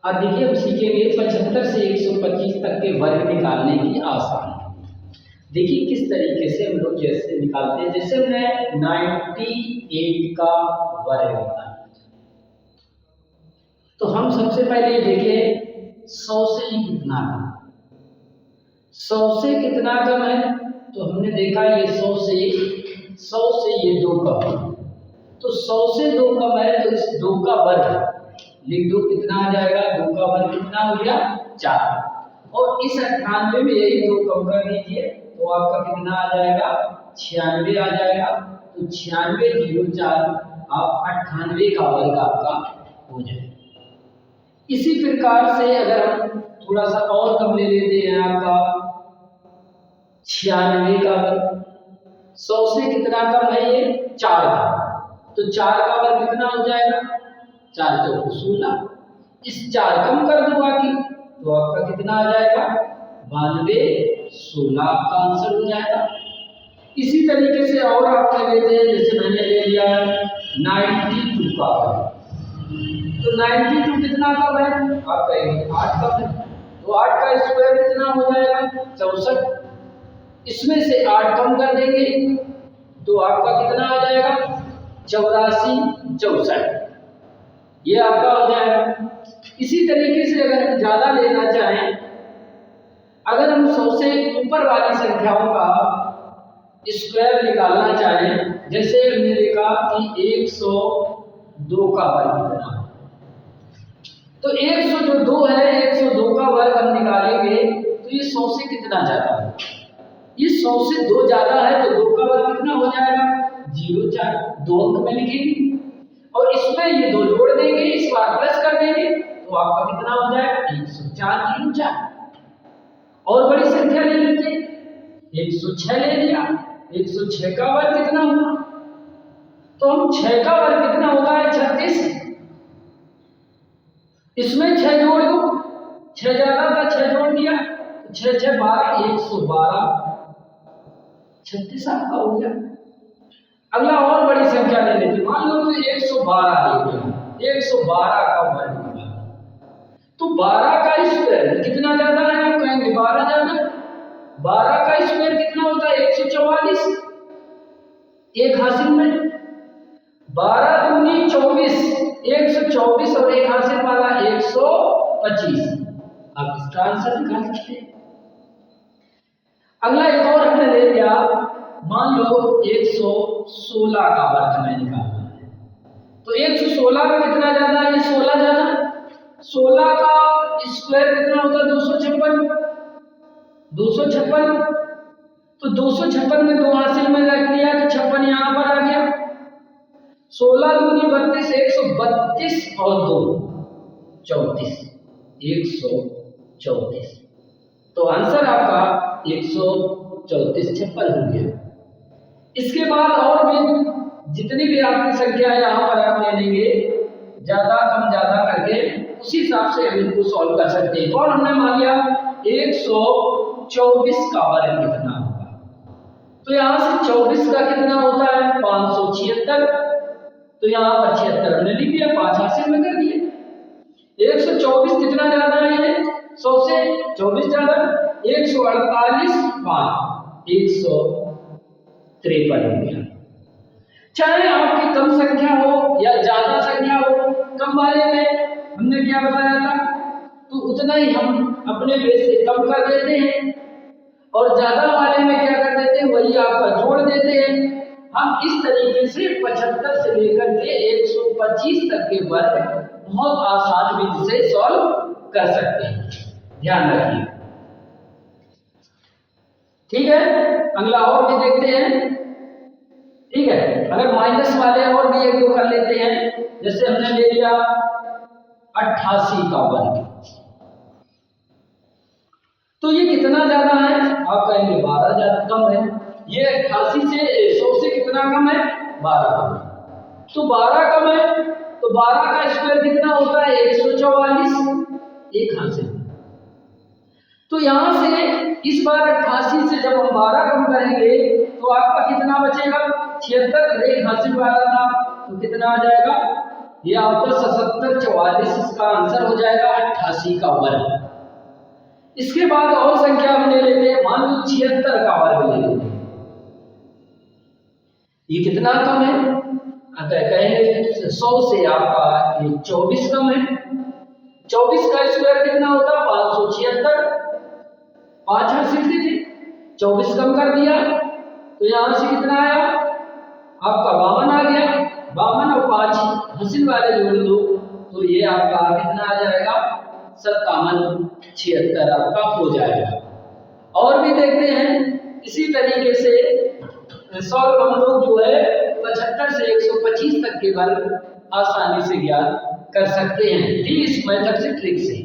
अब देखिए हम सीखेंगे 75 से 125 तक के वर्ग निकालने की आसान। देखिए किस तरीके से हम लोग जैसे निकालते हैं, जैसे हमने 98 का वर्ग निकाला तो हम सबसे पहले देखें 100 से ये कितना कम, 100 से कितना कम है, तो हमने देखा ये 100 से ये 2 कम है, तो 100 से 2 कम है तो इस 2 का वर्ग लिख दो, कितना आ जाएगा, 2 का वर्ग कितना हो गया 4, और इस 98 में यही 2 कम कर दीजिए तो आपका कितना आ जाएगा 96 आ जाएगा, तो 96 0 4 आप 98 का वर्ग आपका हो जाएगा। इसी प्रकार से अगर हम थोड़ा सा और कम ले लेते हैं आपका 96 का वर्ग, 100 से कितना कम है ये 4 का, तो 4 का वर्ग कितना हो जाएगा 4 चौको 16, इस 4 कम कर दो बाकी तो आपका कितना आ जाएगा 92 16 आपका आंसर हो जाएगा। इसी तरीके से और आप ले लेते हैं, जैसे मैंने ले लिया 92 का वर्ग, तो 92 कितना कम है आप कहेंगे 8 कम है, तो 8 का स्क्वायर कितना हो जाएगा 64, इसमें से 8 कम कर देंगे तो आपका कितना आ जाएगा 84 64, ये आपका हो जाएगा। इसी तरीके से अगर हम ज्यादा लेना चाहें, अगर हम 100 से ऊपर वाली संख्याओं का स्क्वायर निकालना चाहें, जैसे हमने देखा कि 102 का वर्ग कितना, तो 102 है, 102 का वर्ग हम निकालेंगे तो ये 100 से कितना ज्यादा है, ये 100 से 2 ज्यादा है तो 2 का वर्ग कितना हो जाएगा 0 4, 2 अंक में लिखेंगे और इसमें ये 2 जोड़ देंगे, इस बार प्लस कर देंगे तो आपका कितना हो जाएगा 104 0 4। और बड़ी संख्या ले लेते हैं, 106 ले लिया, 106 का वर्ग कितना हुआ, तो हम 6 का वर्ग कितना होता है 36, इसमें 6 जोड़ दो, 6 ज्यादा था 6 जोड़ दिया, 6 6 12 112 36 आपका हो गया। अगला और बड़ी संख्या ले लेते, मान लो तो 112 ले लिया, 112 का वर्ग निकाला, तो 12 का स्क्वायर कितना ज्यादा है आप कहेंगे 12 ज्यादा, 12 का स्क्वायर कितना होता है 144, एक हासिल में 12 दूनी 24, 124 और एक हासिल वाला 125, आप इसका आंसर निकाल सकते हैं। अगला एक और हमने ले लिया, मान लो 116 का वर्ग हमें निकालना है, तो 116 का कितना ज्यादा है, ये 16 ज्यादा, 16 का स्क्वायर कितना होता है 256, 256, तो 256 में 2 हासिल में रख लिया तो 56 यहां पर आ गया, 16 दूनी 32 132 और 2 34 134, तो आंसर आपका 134 56 हो गया। इसके बाद और भी जितनी भी आपकी संख्या है यहाँ पर आप ले लेंगे, ज्यादा कम ज्यादा करके उसी हिसाब से हम इनको सॉल्व कर सकते हैं। और हमने मान लिया 124 का वर्ग कितना होगा, तो यहाँ से 24 का कितना होता है 576, तो यहाँ पर 76 हमने लिख दिया, 5 हासिल में कर दिए। 124 कितना ज्यादा है, 100 से 24 ज्यादा, 148 5 153 हो गया। चाहे आपकी कम संख्या हो या ज्यादा संख्या हो, कम वाले में हमने क्या बताया था, तो उतना ही हम अपने बेस से कम कर देते हैं और ज्यादा वाले में क्या कर देते हैं, वही आपका जोड़ देते हैं। हम इस तरीके से 75 से लेकर के 125 तक के वर्ग बहुत आसान विधि से सॉल्व कर सकते हैं, ध्यान रखिए। ठीक है, अगला और भी देखते हैं। ठीक है, अगर माइनस वाले और भी एक दो कर लेते हैं, जैसे हमने ले लिया 88 का वर्ग, तो ये कितना ज्यादा है आप कहेंगे 12 ज्यादा कम है, ये 88 से 100 से कितना कम है 12 कम है, तो 12 कम है तो 12 का स्क्वायर कितना होता है 144, एक हासिल, तो यहां से इस बार 88 से जब हम 12 कम करेंगे तो आपका कितना बचेगा 76, एक हासिल वाला था तो कितना आ जाएगा ये आपका 77 44, इसका आंसर हो जाएगा 88 का वर्ग। इसके बाद और संख्या हम ले लेते हैं, मान लो 76 का वर्ग ले लेते हैं। ये कितना कम है? अतः कहेंगे 100 से आपका ये 24 कम है। 24 का स्क्वायर कितना होता है? 576। 5 हंसिल थे, 24 कम कर दिया तो यहां से कितना आया आपका 52 आ गया। 52 और 5 हंसिल वाले जोड़ दो तो ये आपका कितना आ जाएगा? 57 76 आपका हो जाएगा। और भी देखते हैं इसी तरीके से सॉल्व हम लोग जो है 75 से 125 तक के वर्ग आसानी से ज्ञात कर सकते हैं, ठीक इस मेथड से, ट्रिक से।